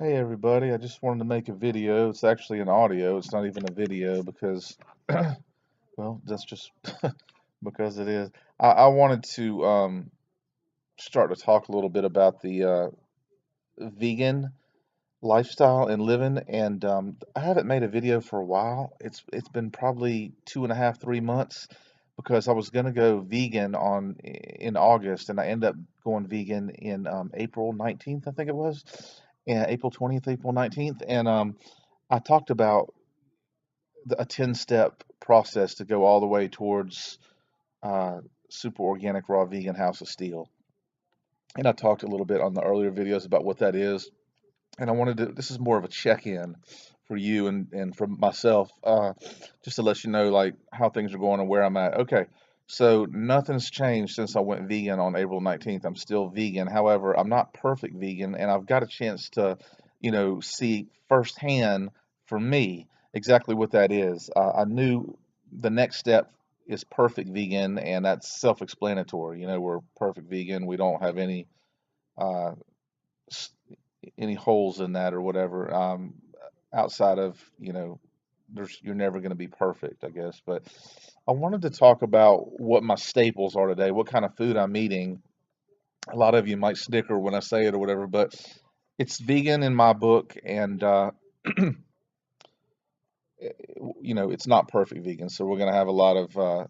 Hey everybody, I just wanted to make a video. It's actually an audio, it's not even a video because, well, that's just because it is. I wanted to start to talk a little bit about the vegan lifestyle and living, and I haven't made a video for a while. It's been probably 2.5, 3 months because I was gonna go vegan in August, and I ended up going vegan in April 19th, I think it was, and April 20th, April 19th, and I talked about a 10-step process to go all the way towards uh, super organic raw vegan House of Steel. And I talked a little bit on the earlier videos about what that is. And I wanted to, this is more of a check-in for you and for myself, just to let you know like how things are going and where I'm at. Okay, so nothing's changed since I went vegan on April 19th. I'm still vegan. However, I'm not perfect vegan, and I've got a chance to, see firsthand for me exactly what that is. I knew the next step is perfect vegan, and that's self-explanatory. We're perfect vegan. We don't have uh, any holes in that or whatever. Outside of, you're never going to be perfect, I guess. But I wanted to talk about what my staples are today, what kind of food I'm eating. A lot of you might snicker when I say it or whatever, but it's vegan in my book, and it's not perfect vegan. So we're going to have a lot of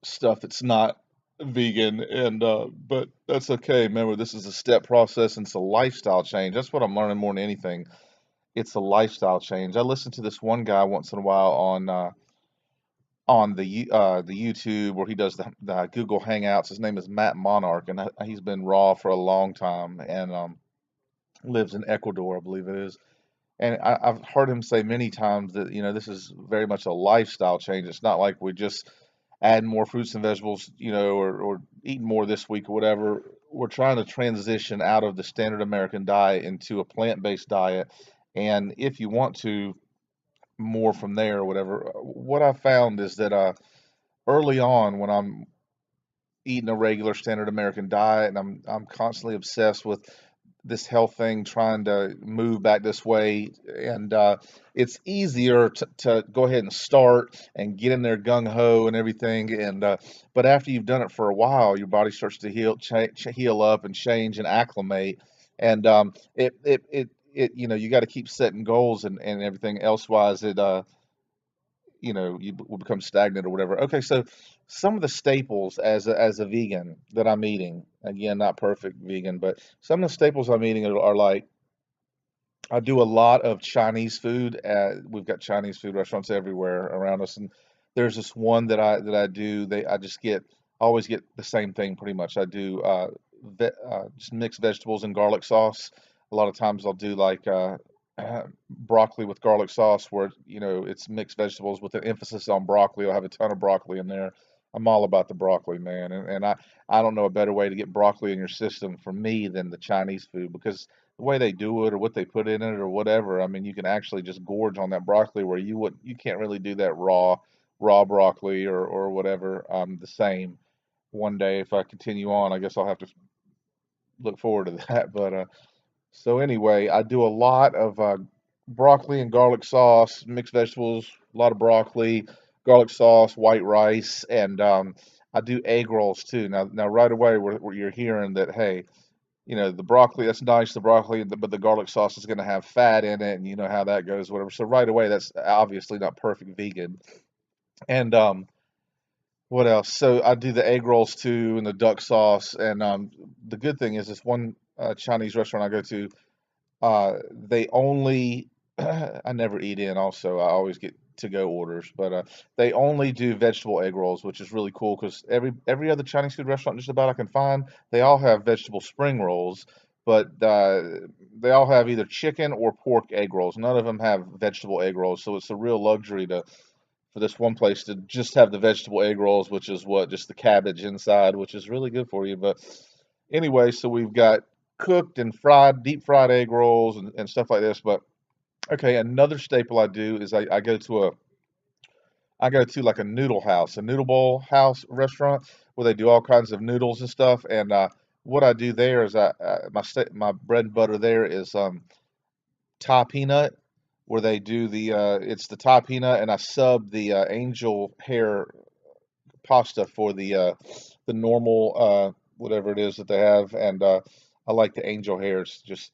stuff that's not vegan, and but that's okay. Remember, this is a step process and it's a lifestyle change. That's what I'm learning more than anything. It's a lifestyle change. I listen to this one guy once in a while on the YouTube where he does the Google Hangouts. His name is Matt Monarch, and he's been raw for a long time, and lives in Ecuador, I believe it is. And I've heard him say many times that this is very much a lifestyle change. It's not like we just add more fruits and vegetables, or eat more this week or whatever. We're trying to transition out of the standard American diet into a plant-based diet, and if you want to, more from there or whatever. What I found is that early on, when I'm eating a regular standard American diet and I'm constantly obsessed with this health thing, trying to move back this way, and it's easier to go ahead and start and get in there gung ho and everything, and but after you've done it for a while, your body starts to heal up and change and acclimate, and you got to keep setting goals and everything. Elsewise, you will become stagnant or whatever. Okay, so some of the staples as a vegan that I'm eating, again, not perfect vegan, but some of the staples I'm eating are like, I do a lot of Chinese food. We've got Chinese food restaurants everywhere around us, and there's this one that I do. I always get the same thing pretty much. I do just mixed vegetables and garlic sauce. A lot of times I'll do like broccoli with garlic sauce, where it's mixed vegetables with an emphasis on broccoli. I'll have a ton of broccoli in there. I'm all about the broccoli, man, and I don't know a better way to get broccoli in your system for me than the Chinese food, because the way they do it or what they put in it or whatever, I mean, you can actually just gorge on that broccoli where you can't really do that raw broccoli or whatever. The same. One day, if I continue on, I guess I'll have to look forward to that. But so anyway, I do a lot of broccoli and garlic sauce, mixed vegetables, a lot of broccoli, garlic sauce, white rice, and I do egg rolls too. Now right away, where you're hearing that, hey, the broccoli, that's nice, the broccoli, but the garlic sauce is going to have fat in it, and you know how that goes, whatever. So right away, that's obviously not perfect vegan. And what else? So I do the egg rolls too, and the duck sauce. And the good thing is, this one Chinese restaurant I go to, they only, I never eat in. Also, I always get to go orders, but they only do vegetable egg rolls, which is really cool because every other Chinese food restaurant just about I can find, they all have vegetable spring rolls, but they all have either chicken or pork egg rolls. None of them have vegetable egg rolls, so it's a real luxury to for this one place to just have the vegetable egg rolls, which is what, just the cabbage inside, which is really good for you. But anyway, so we've got cooked and fried, deep fried egg rolls and stuff like this. But okay, another staple I do is I go to like a noodle house, a noodle bowl house restaurant where they do all kinds of noodles and stuff. And what I do there is my bread and butter there is Thai peanut, where they do it's the Thai peanut, and I sub the angel hair pasta for the normal whatever it is that they have, and I like the angel hairs, just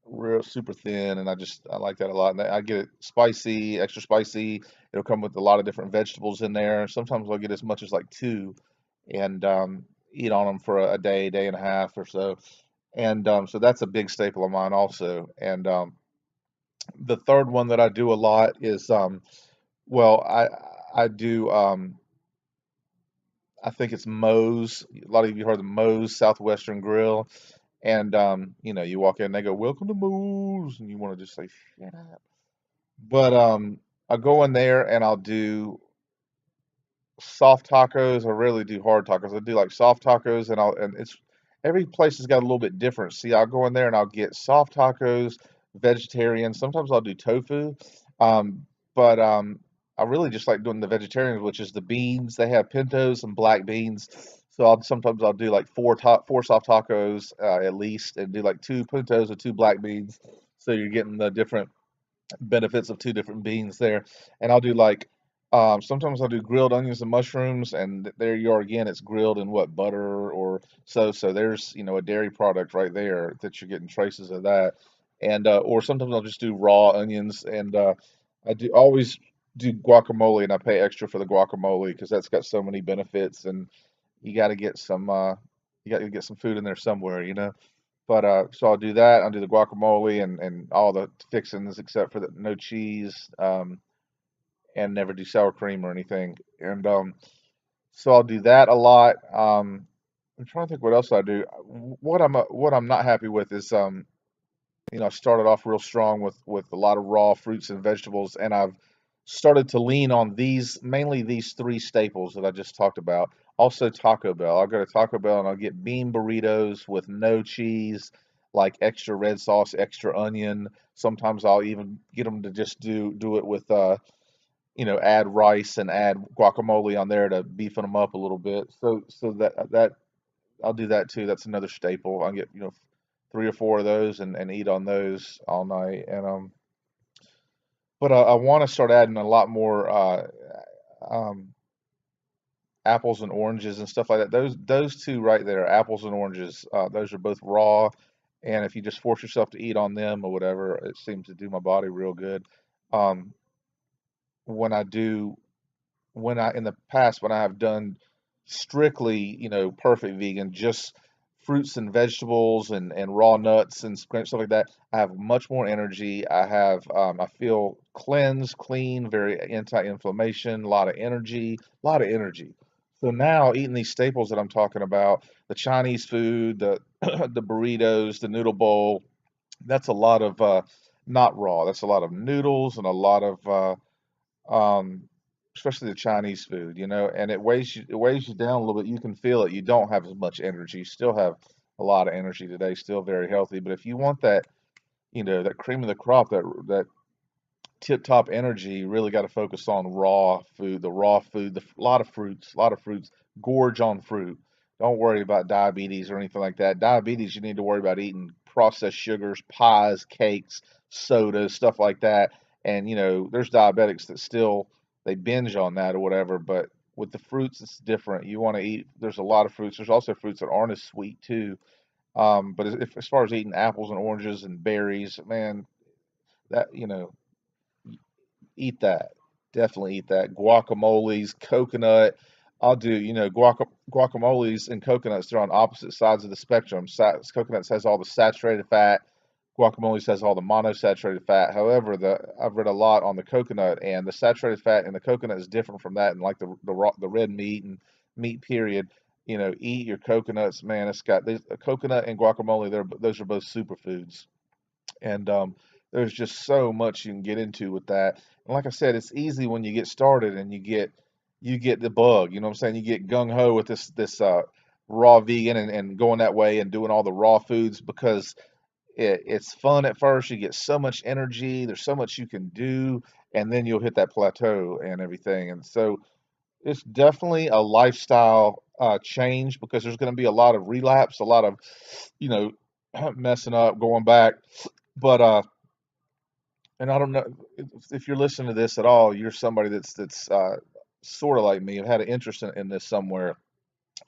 real super thin, and I like that a lot. And I get it spicy, extra spicy. It'll come with a lot of different vegetables in there. Sometimes I'll get as much as like two, and eat on them for a day, day and a half or so. And so that's a big staple of mine also. And the third one that I do a lot is well, I do I think it's Moe's. A lot of you heard of Moe's Southwestern Grill, and you walk in, and they go, "Welcome to Moe's," and you want to just say, "Shut up." But I go in there and I'll do soft tacos. I rarely do hard tacos. I do like soft tacos, and it's every place has got a little bit different. See, I'll go in there and I'll get soft tacos, vegetarian. Sometimes I'll do tofu, um, but I really just like doing the vegetarians, which is the beans. They have pintos and black beans. So I'll do like four soft tacos at least, and do like two pintos and two black beans. So you're getting the different benefits of two different beans there. And I'll do like sometimes I'll do grilled onions and mushrooms, and there you are again. It's grilled in what, butter or so. So there's a dairy product right there that you're getting traces of that. And or sometimes I'll just do raw onions, and I do always do guacamole, and I pay extra for the guacamole because that's got so many benefits, and you got to get some food in there somewhere. But so I'll do that. I'll do the guacamole and all the fixings except for the no cheese, and never do sour cream or anything. And so I'll do that a lot. I'm trying to think what else I do. What I'm not happy with is I started off real strong with a lot of raw fruits and vegetables, and I've started to lean on mainly these three staples that I just talked about. Also Taco Bell. I'll go to Taco Bell and I'll get bean burritos with no cheese, like extra red sauce, extra onion. Sometimes I'll even get them to just do it with add rice and add guacamole on there to beefing them up a little bit. So that I'll do that too. That's another staple. I'll get three or four of those and eat on those all night. And but I want to start adding a lot more um, apples and oranges and stuff like that. Those two right there, apples and oranges, those are both raw, and if you just force yourself to eat on them or whatever, it seems to do my body real good. Um, when I do when I in the past when I have done strictly, perfect vegan, just fruits and vegetables and raw nuts and stuff like that, I have much more energy. I feel cleansed, clean, very anti-inflammation, a lot of energy. So now eating these staples that I'm talking about, the Chinese food, the the burritos, the noodle bowl, that's a lot of not raw. That's a lot of noodles and a lot of um, especially the Chinese food, and it weighs you down a little bit. You can feel it. You don't have as much energy. You still have a lot of energy today, still very healthy. But if you want that, that cream of the crop, that tip top energy, you really got to focus on raw food, the raw food, a lot of fruits, gorge on fruit. Don't worry about diabetes or anything like that. Diabetes, you need to worry about eating processed sugars, pies, cakes, sodas, stuff like that. And there's diabetics that still they binge on that or whatever, but with the fruits, it's different. You want to eat. There's a lot of fruits. There's also fruits that aren't as sweet too. But as far as eating apples and oranges and berries, man, that eat that. Definitely eat that. Guacamoles, coconut. I'll do, guacamoles and coconuts, they're on opposite sides of the spectrum. Coconuts has all the saturated fat. Guacamole has all the monosaturated fat. However, I've read a lot on the coconut, and the saturated fat in the coconut is different from that, and like the red meat and meat period. Eat your coconuts, man. It's got coconut and guacamole. Those are both superfoods, and there's just so much you can get into with that. And like I said, it's easy when you get started and you get the bug. You know what I'm saying? You get gung ho with this raw vegan and going that way and doing all the raw foods because it's fun at first. You get so much energy. There's so much you can do, and then you'll hit that plateau and everything. And so it's definitely a lifestyle change because there's going to be a lot of relapse, a lot of, you know, messing up, going back. But and I don't know if you're listening to this at all, you're somebody that's sort of like me, have had an interest in this somewhere.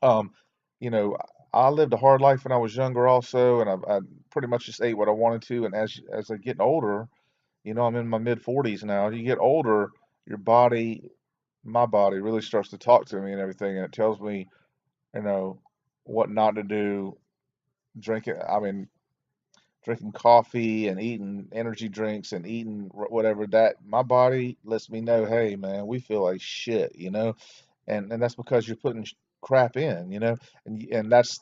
Um, you know, I lived a hard life when I was younger also, and I pretty much just ate what I wanted to. And as I get older, you know, I'm in my mid 40s now. You get older, your body, my body really starts to talk to me and everything, and it tells me, you know, what not to do. Drinking, I mean, drinking coffee and eating energy drinks and eating whatever, that my body lets me know, hey man, we feel like shit, you know, and that's because you're putting crap in, you know, and that's,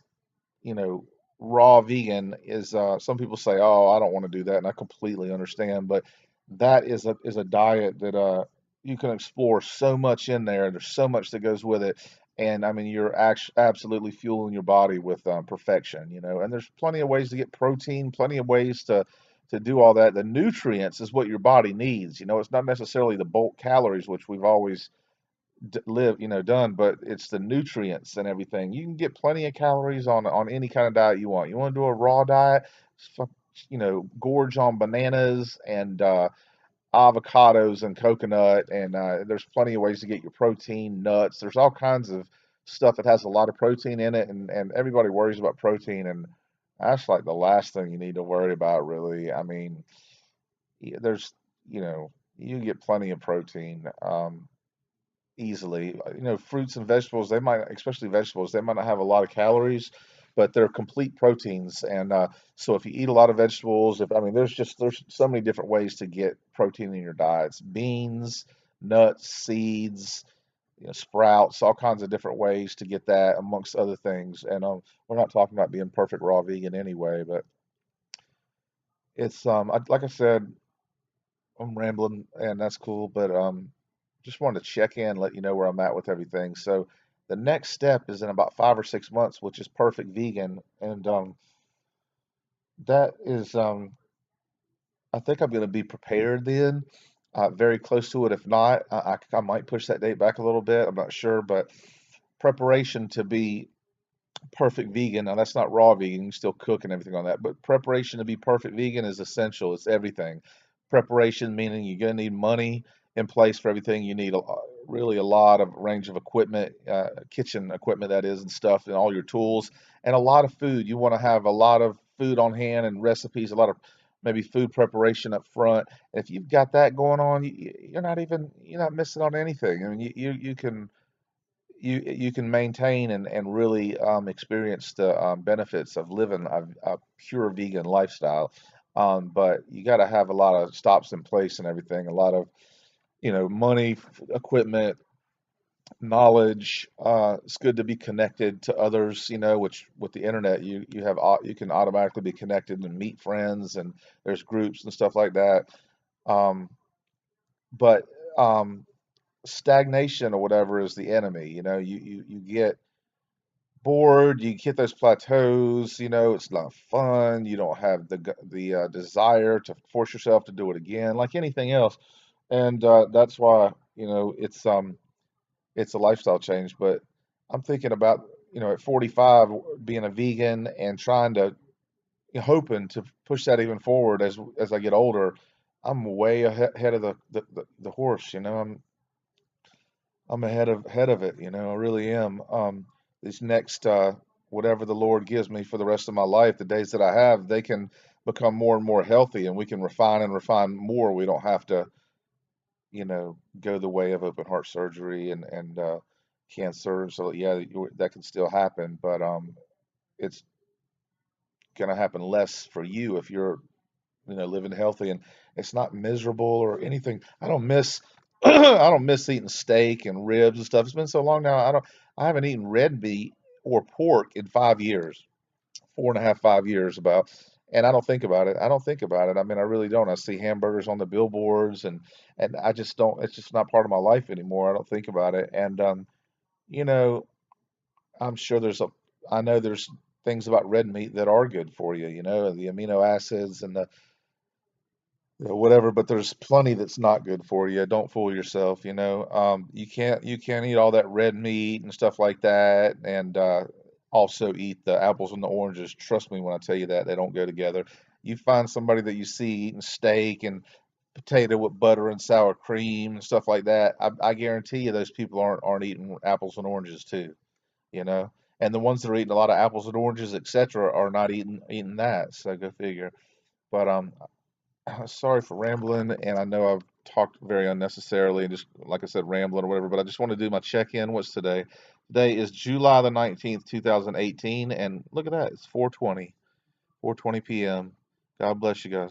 you know, raw vegan is, some people say, oh, I don't want to do that, and I completely understand, but that is a diet that you can explore so much in there. There's so much that goes with it, and I mean, you're actually absolutely fueling your body with perfection, you know. And there's plenty of ways to get protein, plenty of ways to do all that. The nutrients is what your body needs, you know. It's not necessarily the bulk calories, which we've always live, you know, done, but it's the nutrients and everything. You can get plenty of calories on any kind of diet you want. You want to do a raw diet, you know, gorge on bananas and avocados and coconut, and there's plenty of ways to get your protein, nuts. There's all kinds of stuff that has a lot of protein in it, and everybody worries about protein, and that's like the last thing you need to worry about, really. I mean, there's, you know, you get plenty of protein. Easily. You know, fruits and vegetables, they might, especially vegetables, they might not have a lot of calories, but they're complete proteins. And so if you eat a lot of vegetables, if I mean, there's so many different ways to get protein in your diets: beans, nuts, seeds, you know, sprouts, all kinds of different ways to get that, amongst other things. And we're not talking about being perfect raw vegan anyway, but it's like I said, I'm rambling, and that's cool, but just wanted to check in, let you know where I'm at with everything. So the next step is in about 5 or 6 months, which is perfect vegan, and that is, I think I'm going to be prepared then, very close to it. If not, I might push that date back a little bit. I'm not sure, but preparation to be perfect vegan. Now that's not raw vegan, you still cook and everything on that, but preparation to be perfect vegan is essential. It's everything. Preparation meaning you're going to need money in place for everything. You need really a lot of range of equipment, kitchen equipment that is, and stuff, and all your tools, and a lot of food. You want to have a lot of food on hand and recipes, a lot of maybe food preparation up front. If you've got that going on, you're not missing on anything. I mean, you can you can maintain and really experience the benefits of living a pure vegan lifestyle. But you got to have a lot of stops in place and everything, a lot of, you know, money, equipment, knowledge. It's good to be connected to others, you know, which with the internet you can automatically be connected and meet friends, and there's groups and stuff like that. Um, but stagnation or whatever is the enemy. You know, you get bored, you hit those plateaus, you know, it's not fun, you don't have the desire to force yourself to do it again, like anything else. And that's why, you know, it's a lifestyle change. But I'm thinking about, you know, at 45 being a vegan and trying to, hoping to push that even forward as I get older. I'm way ahead of the horse, you know. I'm ahead of it, you know, I really am. These next whatever the Lord gives me for the rest of my life, the days that I have, they can become more and more healthy, and we can refine and refine more. We don't have to, you know, go the way of open heart surgery and cancer. So yeah, that can still happen, but it's gonna happen less for you if you're, you know, living healthy, and it's not miserable or anything. I don't miss I don't miss eating steak and ribs and stuff. It's been so long now. I haven't eaten red meat or pork in 5 years, 4.5, 5 years about, and I don't think about it. I don't think about it. I mean, I really don't. I see hamburgers on the billboards, and I just don't. It's just not part of my life anymore. I don't think about it, and you know, I'm sure I know there's things about red meat that are good for you. You know, the amino acids and whatever, but there's plenty that's not good for you. Don't fool yourself, you can't eat all that red meat and stuff like that, and also eat the apples and the oranges. Trust me when I tell you that they don't go together. You find somebody that you see eating steak and potato with butter and sour cream and stuff like that. I guarantee you those people aren't eating apples and oranges too, you know. And the ones that are eating a lot of apples and oranges, etc., are not eating that. So go figure. But sorry for rambling, and I know I've talked very unnecessarily and just, like I said, rambling or whatever, but I just want to do my check-in. What's today? Today is July the 19th, 2018, and look at that, it's 4:20, 4:20 p.m. God bless you guys.